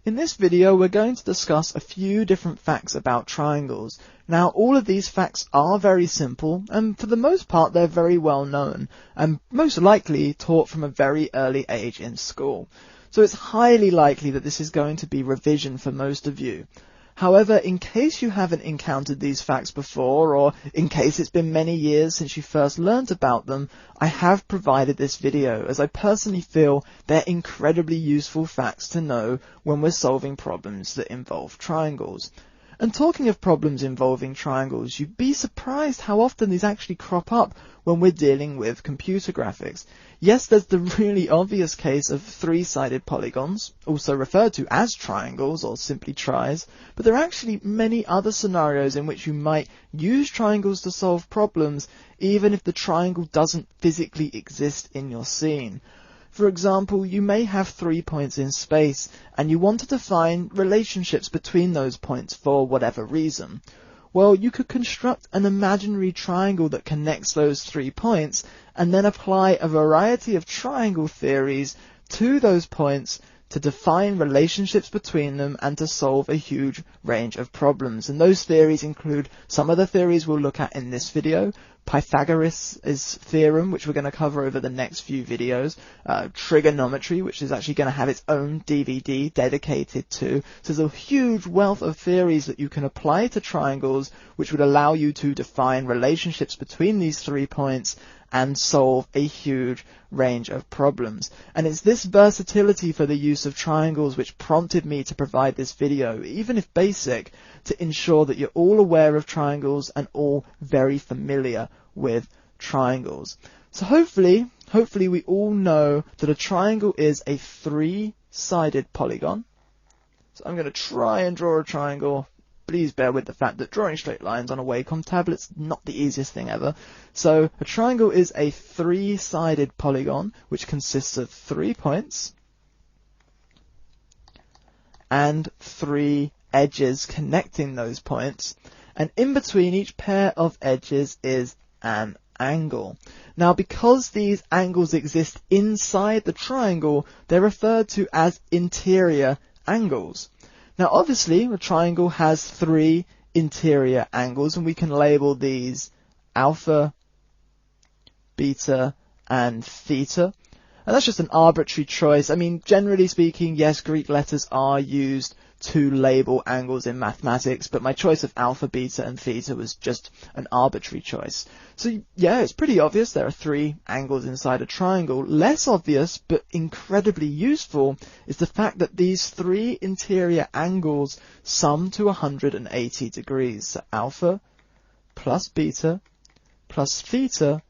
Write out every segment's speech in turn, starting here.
In this video, we're going to discuss a few different facts about triangles. Now, all of these facts are very simple, and for the most part, they're very well known, and most likely taught from a very early age in school. So it's highly likely that this is going to be revision for most of you. However, in case you haven't encountered these facts before, or in case it's been many years since you first learnt about them, I have provided this video as I personally feel they're incredibly useful facts to know when we're solving problems that involve triangles. And talking of problems involving triangles, you'd be surprised how often these actually crop up when we're dealing with computer graphics. Yes, there's the really obvious case of three-sided polygons, also referred to as triangles or simply tris, but there are actually many other scenarios in which you might use triangles to solve problems, even if the triangle doesn't physically exist in your scene. For example, you may have 3 points in space, and you wanted to find relationships between those points for whatever reason. Well, you could construct an imaginary triangle that connects those 3 points, and then apply a variety of triangle theories to those points to define relationships between them and to solve a huge range of problems. And those theories include some of the theories we'll look at in this video, Pythagoras' theorem, which we're going to cover over the next few videos, trigonometry, which is actually going to have its own DVD dedicated to. So there's a huge wealth of theories that you can apply to triangles, which would allow you to define relationships between these 3 points and solve a huge range of problems. And it's this versatility for the use of triangles which prompted me to provide this video, even if basic, to ensure that you're all aware of triangles and all very familiar with triangles. So hopefully we all know that a triangle is a three-sided polygon. So I'm going to try and draw a triangle. Please bear with the fact that drawing straight lines on a Wacom tablet's not the easiest thing ever. So a triangle is a three-sided polygon which consists of 3 points and 3 edges connecting those points, and in between each pair of edges is an angle. Now, because these angles exist inside the triangle, they're referred to as interior angles. Now, obviously, a triangle has 3 interior angles, and we can label these alpha, beta, and theta. And that's just an arbitrary choice. I mean, generally speaking, yes, Greek letters are used to label angles in mathematics, but my choice of alpha, beta, and theta was just an arbitrary choice. So yeah, it's pretty obvious there are 3 angles inside a triangle. Less obvious, but incredibly useful, is the fact that these 3 interior angles sum to 180 degrees. So alpha plus beta plus theta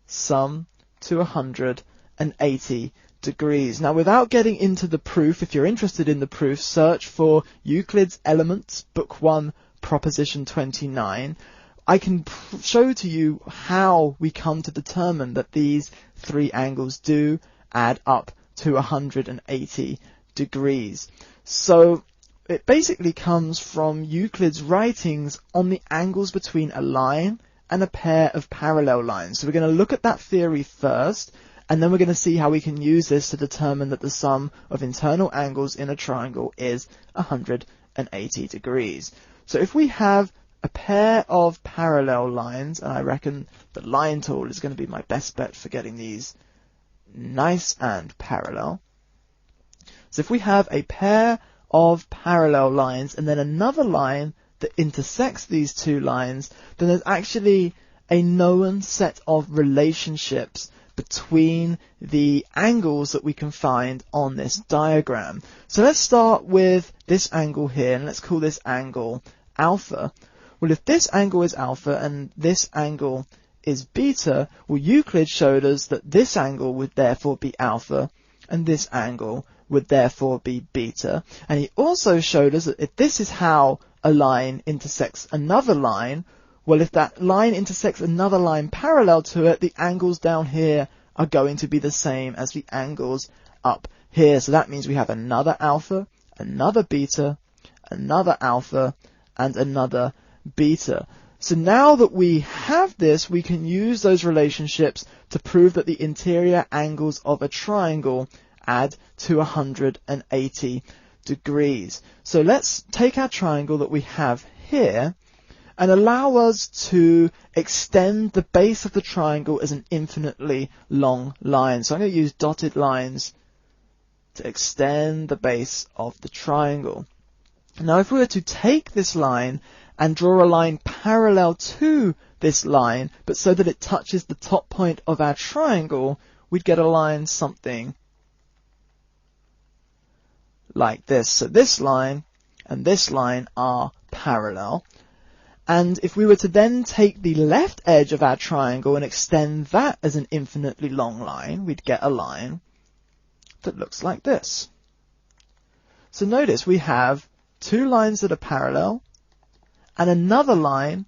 sum to 180 degrees. Now, without getting into the proof, if you're interested in the proof, search for Euclid's Elements, Book 1, Proposition 29. I can show to you how we come to determine that these 3 angles do add up to 180 degrees. So it basically comes from Euclid's writings on the angles between a line and a pair of parallel lines. So we're going to look at that theory first, and then we're going to see how we can use this to determine that the sum of internal angles in a triangle is 180 degrees. So if we have a pair of parallel lines, and I reckon the line tool is going to be my best bet for getting these nice and parallel. So if we have a pair of parallel lines and then another line that intersects these 2 lines, then there's actually a known set of relationships between the angles that we can find on this diagram. So let's start with this angle here, and let's call this angle alpha. Well, if this angle is alpha and this angle is beta, well, Euclid showed us that this angle would therefore be alpha and this angle would therefore be beta. And he also showed us that if this is how a line intersects another line, well, if that line intersects another line parallel to it, the angles down here are going to be the same as the angles up here. So that means we have another alpha, another beta, another alpha, and another beta. So now that we have this, we can use those relationships to prove that the interior angles of a triangle add to 180 degrees. So let's take our triangle that we have here and allow us to extend the base of the triangle as an infinitely long line. So I'm going to use dotted lines to extend the base of the triangle. Now if we were to take this line and draw a line parallel to this line, but so that it touches the top point of our triangle, we'd get a line something like this. So this line and this line are parallel. And if we were to then take the left edge of our triangle and extend that as an infinitely long line, we'd get a line that looks like this. So notice we have two lines that are parallel and another line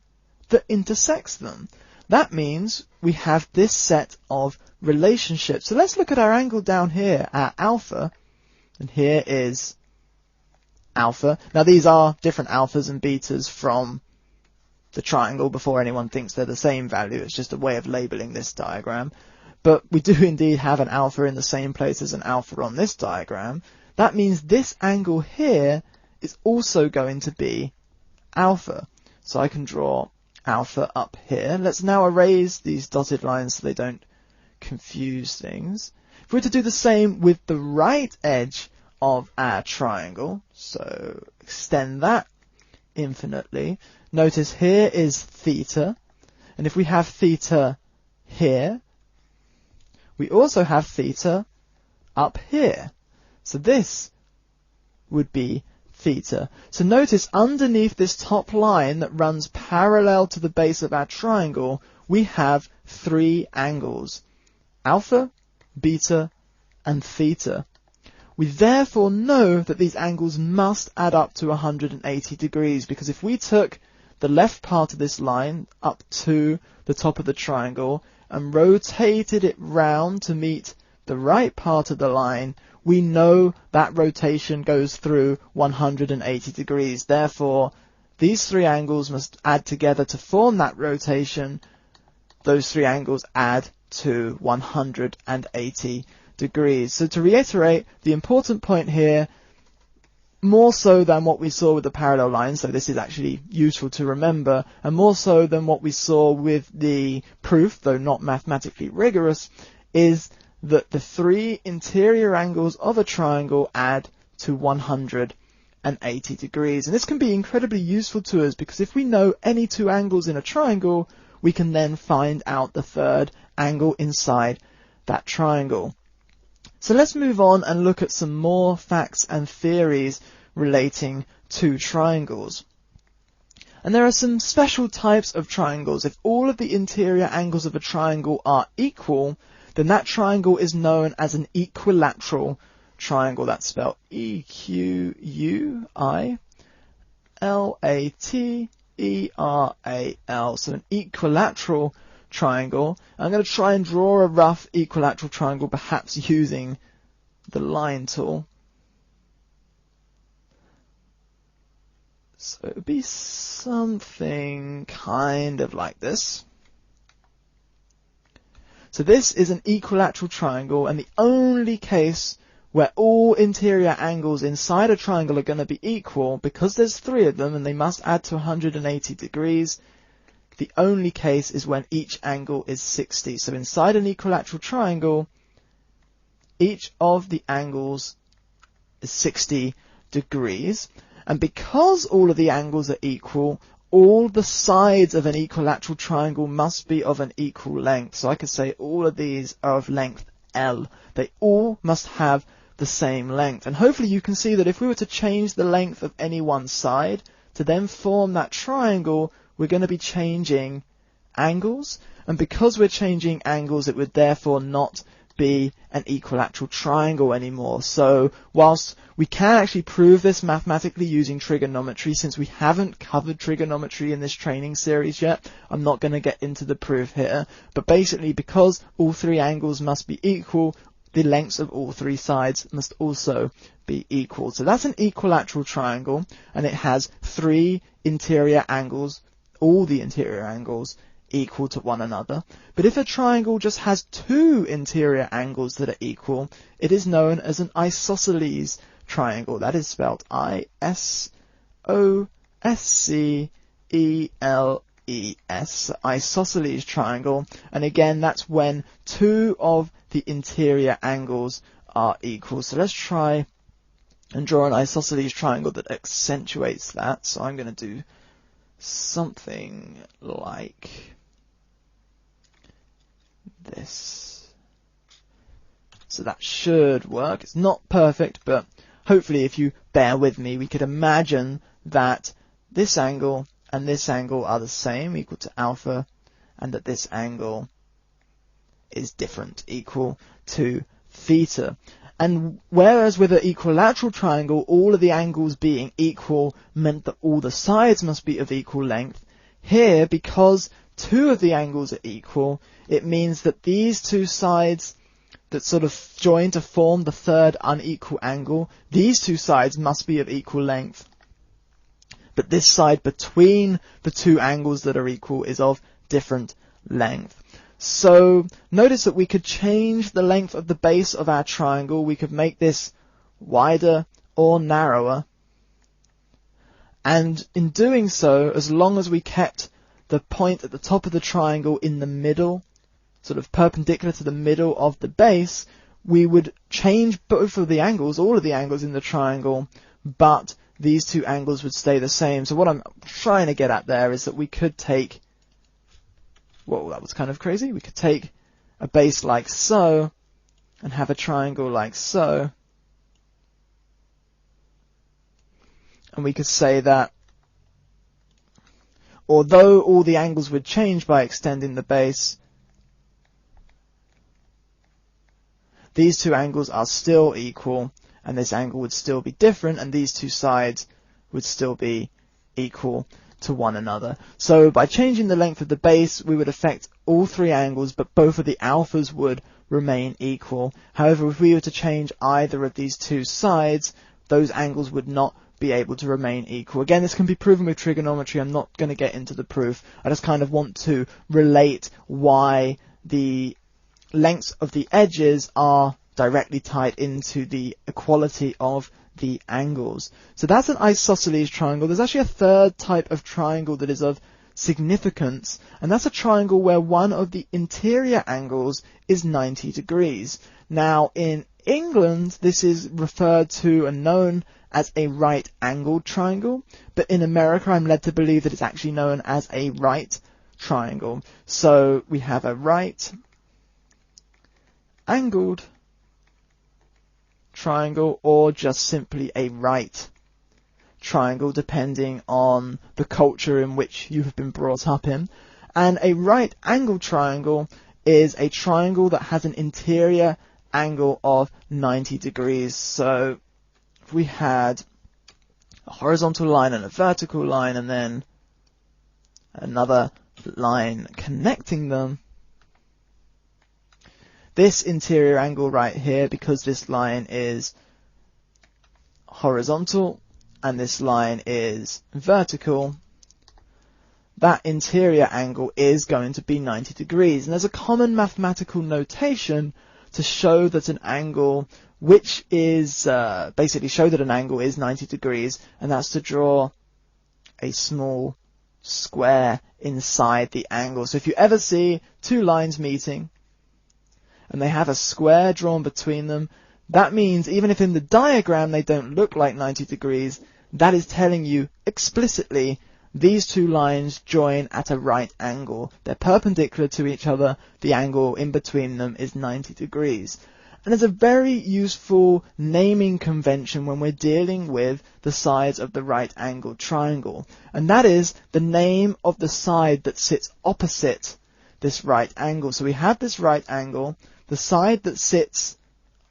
that intersects them. That means we have this set of relationships. So let's look at our angle down here, our alpha, and here is alpha. Now these are different alphas and betas from the triangle before anyone thinks they're the same value. It's just a way of labeling this diagram. But we do indeed have an alpha in the same place as an alpha on this diagram. That means this angle here is also going to be alpha. So I can draw alpha up here. Let's now erase these dotted lines so they don't confuse things. If we were to do the same with the right edge of our triangle, so extend that infinitely, notice here is theta, and if we have theta here, we also have theta up here. So this would be theta. So notice underneath this top line that runs parallel to the base of our triangle, we have three angles: alpha, beta, and theta. We therefore know that these angles must add up to 180 degrees, because if we took the left part of this line up to the top of the triangle and rotated it round to meet the right part of the line, we know that rotation goes through 180 degrees. Therefore, these three angles must add together to form that rotation. Those three angles add to 180 degrees. So to reiterate, the important point here, more so than what we saw with the parallel lines, so this is actually useful to remember, and more so than what we saw with the proof, though not mathematically rigorous, is that the three interior angles of a triangle add to 180 degrees. And this can be incredibly useful to us, because if we know any two angles in a triangle, we can then find out the third angle inside that triangle. So let's move on and look at some more facts and theories relating to triangles. And there are some special types of triangles. If all of the interior angles of a triangle are equal, then that triangle is known as an equilateral triangle. That's spelled E-Q-U-I-L-A-T-E-R-A-L. So an equilateral triangle. I'm going to try and draw a rough equilateral triangle, perhaps using the line tool. So it would be something kind of like this. So this is an equilateral triangle, and the only case where all interior angles inside a triangle are going to be equal, because there's three of them and they must add to 180 degrees, the only case is when each angle is 60. So inside an equilateral triangle, each of the angles is 60 degrees. And because all of the angles are equal, all the sides of an equilateral triangle must be of an equal length. So I could say all of these are of length L. They all must have the same length. And hopefully you can see that if we were to change the length of any one side to then form that triangle, we're going to be changing angles, and because we're changing angles, it would therefore not be an equilateral triangle anymore. So whilst we can actually prove this mathematically using trigonometry, since we haven't covered trigonometry in this training series yet, I'm not going to get into the proof here, but basically because all three angles must be equal, the lengths of all three sides must also be equal. So that's an equilateral triangle, and it has three interior angles, all the interior angles equal to one another. But if a triangle just has two interior angles that are equal, it is known as an isosceles triangle. That is spelled isosceles, isosceles triangle. And again, that's when two of the interior angles are equal. So let's try and draw an isosceles triangle that accentuates that. So I'm going to do something like this. So that should work. It's not perfect, but hopefully if you bear with me, we could imagine that this angle and this angle are the same, equal to alpha, and that this angle is different, equal to theta. And whereas with an equilateral triangle, all of the angles being equal meant that all the sides must be of equal length, here, because two of the angles are equal, it means that these two sides that sort of join to form the third unequal angle, these two sides must be of equal length. But this side between the two angles that are equal is of different length. So notice that we could change the length of the base of our triangle. We could make this wider or narrower. And in doing so, as long as we kept the point at the top of the triangle in the middle, sort of perpendicular to the middle of the base, we would change both of the angles, all of the angles in the triangle, but these two angles would stay the same. So what I'm trying to get at there is that we could take, whoa, that was kind of crazy. We could take a base like so and have a triangle like so. And we could say that although all the angles would change by extending the base, these two angles are still equal, and this angle would still be different, and these two sides would still be equal to one another. So by changing the length of the base, we would affect all three angles, but both of the alphas would remain equal. However, if we were to change either of these two sides, those angles would not be able to remain equal. Again, this can be proven with trigonometry. I'm not going to get into the proof. I just kind of want to relate why the lengths of the edges are directly tied into the equality of the angles. So that's an isosceles triangle. There's actually a third type of triangle that is of significance, and that's a triangle where one of the interior angles is 90 degrees. Now, in England, this is referred to and known as a right-angled triangle, but in America, I'm led to believe that it's actually known as a right triangle. So we have a right-angled triangle, or just simply a right triangle, depending on the culture in which you have been brought up in. And a right angle triangle is a triangle that has an interior angle of 90 degrees. So if we had a horizontal line and a vertical line, and then another line connecting them, this interior angle right here, because this line is horizontal and this line is vertical, that interior angle is going to be 90 degrees. And there's a common mathematical notation to show that an angle which is basically show that an angle is 90 degrees, and that's to draw a small square inside the angle. So if you ever see two lines meeting and they have a square drawn between them, that means even if in the diagram they don't look like 90 degrees, that is telling you explicitly these two lines join at a right angle. They're perpendicular to each other. The angle in between them is 90 degrees. And there's a very useful naming convention when we're dealing with the sides of the right angled triangle. And that is the name of the side that sits opposite this right angle. So we have this right angle. The side that sits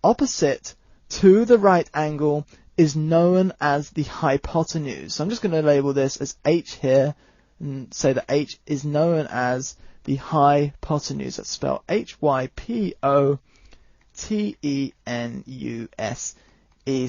opposite to the right angle is known as the hypotenuse. So I'm just going to label this as H here and say that H is known as the hypotenuse. That's spelled Hypotenuse.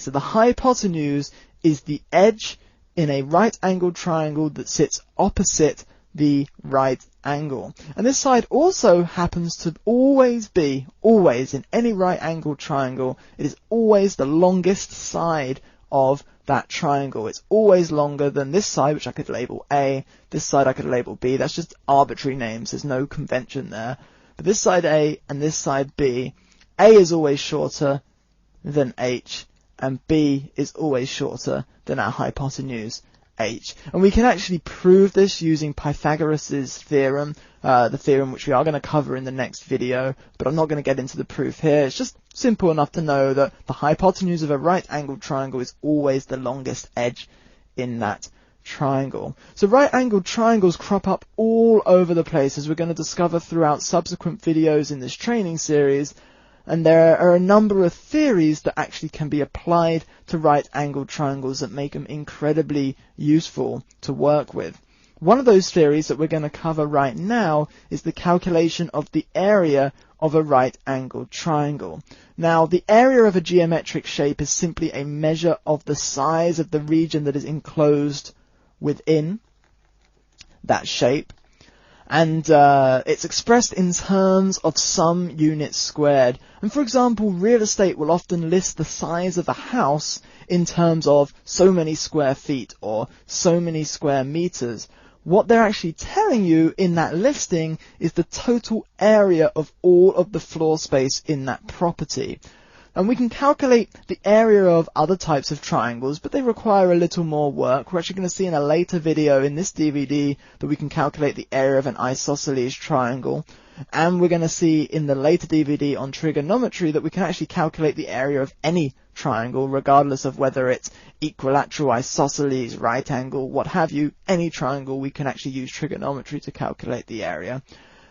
So the hypotenuse is the edge in a right angled triangle that sits opposite the right angle. And this side also happens to always be, always, in any right angled triangle, it is always the longest side of that triangle. It's always longer than this side, which I could label A. This side I could label B. That's just arbitrary names. There's no convention there. But this side A and this side B, A is always shorter than H, and B is always shorter than our hypotenuse H. And we can actually prove this using Pythagoras' theorem, the theorem which we are going to cover in the next video, but I'm not going to get into the proof here. It's just simple enough to know that the hypotenuse of a right angled triangle is always the longest edge in that triangle. So right angled triangles crop up all over the place, as we're going to discover throughout subsequent videos in this training series. And there are a number of theories that actually can be applied to right-angled triangles that make them incredibly useful to work with. One of those theories that we're going to cover right now is the calculation of the area of a right-angled triangle. Now, the area of a geometric shape is simply a measure of the size of the region that is enclosed within that shape. And it's expressed in terms of some units squared. And for example, real estate will often list the size of a house in terms of so many square feet or so many square meters. What they're actually telling you in that listing is the total area of all of the floor space in that property. And we can calculate the area of other types of triangles, but they require a little more work. We're actually going to see in a later video in this DVD that we can calculate the area of an isosceles triangle. And we're going to see in the later DVD on trigonometry that we can actually calculate the area of any triangle, regardless of whether it's equilateral, isosceles, right angle, what have you. Any triangle, we can actually use trigonometry to calculate the area.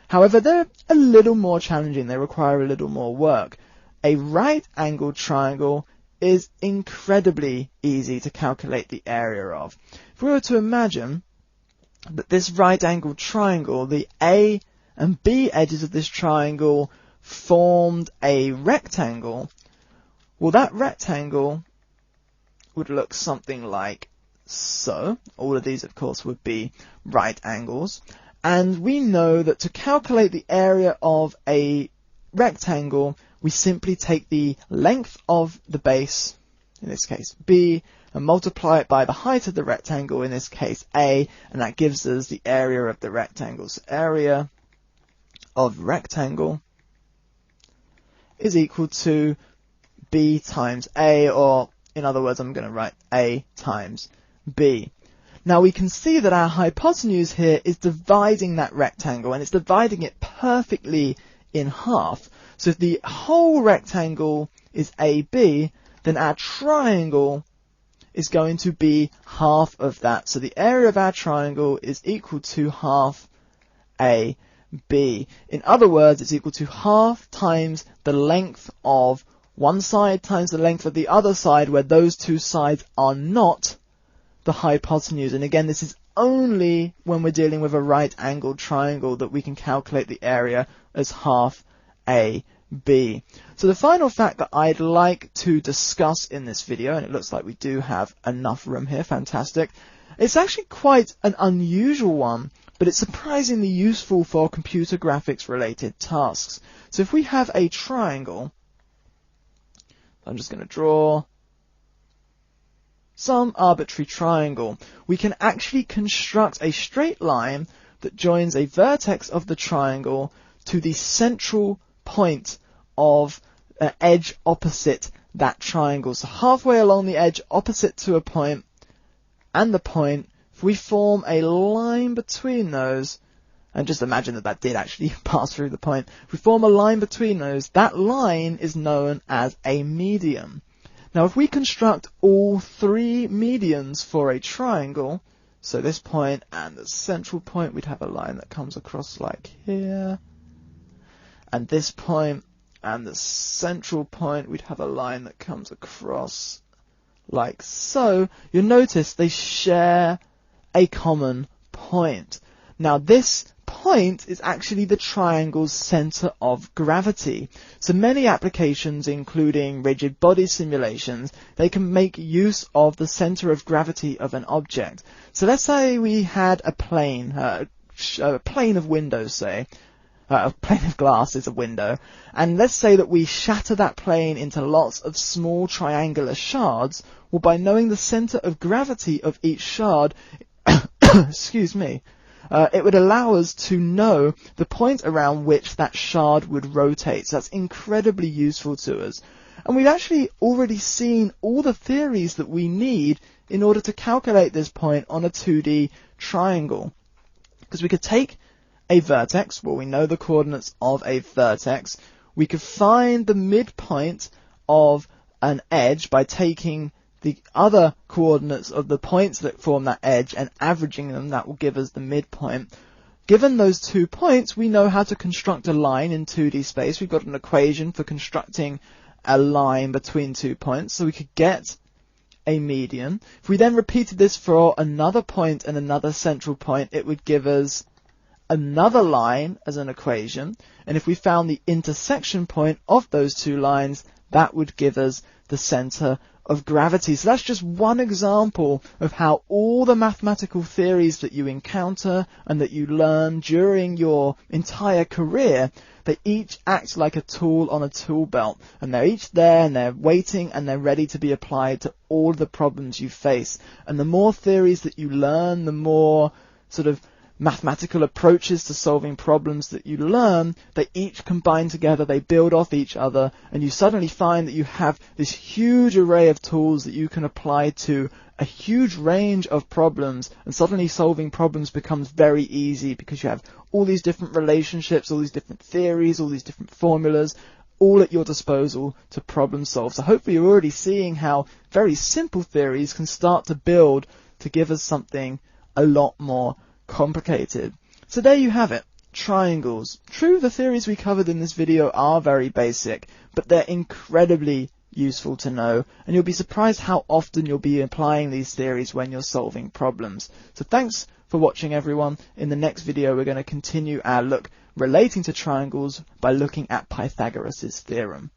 However, they're a little more challenging. They require a little more work. A right-angled triangle is incredibly easy to calculate the area of. If we were to imagine that this right-angled triangle, the A and B edges of this triangle formed a rectangle, well, that rectangle would look something like so. All of these, of course, would be right angles. And we know that to calculate the area of a rectangle, we simply take the length of the base, in this case B, and multiply it by the height of the rectangle, in this case A, and that gives us the area of the rectangle. So area of rectangle is equal to B times A, or in other words, I'm going to write A times B. Now we can see that our hypotenuse here is dividing that rectangle, and it's dividing it perfectly in half. So if the whole rectangle is AB, then our triangle is going to be half of that. So the area of our triangle is equal to half AB. In other words, it's equal to half times the length of one side times the length of the other side, where those two sides are not the hypotenuse. And again, this is only when we're dealing with a right-angled triangle that we can calculate the area as half AB. So the final fact that I'd like to discuss in this video, and it looks like we do have enough room here, fantastic. It's actually quite an unusual one, but it's surprisingly useful for computer graphics related tasks. So if we have a triangle, I'm just going to draw some arbitrary triangle. We can actually construct a straight line that joins a vertex of the triangle to the central point of an edge opposite that triangle. So halfway along the edge opposite to a point and the point, if we form a line between those, and just imagine that that did actually pass through the point, if we form a line between those, that line is known as a median. Now if we construct all three medians for a triangle, so this point and the central point, we'd have a line that comes across like here, and this point and the central point, we'd have a line that comes across like so. You'll notice they share a common point. Now this point is actually the triangle's center of gravity. So many applications, including rigid body simulations, they can make use of the center of gravity of an object. So let's say we had a plane, plane of windows, say. A plane of glass is a window, and let's say that we shatter that plane into lots of small triangular shards. Well, by knowing the center of gravity of each shard, excuse me, it would allow us to know the point around which that shard would rotate. So that's incredibly useful to us. And we've actually already seen all the theories that we need in order to calculate this point on a 2D triangle. Because we could take a vertex, well, we know the coordinates of a vertex. We could find the midpoint of an edge by taking the other coordinates of the points that form that edge and averaging them. That will give us the midpoint. Given those 2 points, we know how to construct a line in 2D space. We've got an equation for constructing a line between 2 points, so we could get a median. If we then repeated this for another point and another central point, it would give us another line as an equation, and if we found the intersection point of those 2 lines, that would give us the center of gravity. So that's just one example of how all the mathematical theories that you encounter and that you learn during your entire career, they each act like a tool on a tool belt, and they're each there and they're waiting and they're ready to be applied to all the problems you face. And the more theories that you learn, the more sort of mathematical approaches to solving problems that you learn, they each combine together, they build off each other, and you suddenly find that you have this huge array of tools that you can apply to a huge range of problems, and suddenly solving problems becomes very easy because you have all these different relationships, all these different theories, all these different formulas, all at your disposal to problem solve. So hopefully you're already seeing how very simple theories can start to build to give us something a lot more complicated. So there you have it, triangles. True, the theories we covered in this video are very basic, but they're incredibly useful to know, and you'll be surprised how often you'll be applying these theories when you're solving problems. So thanks for watching, everyone. In the next video we're going to continue our look relating to triangles by looking at Pythagoras' theorem.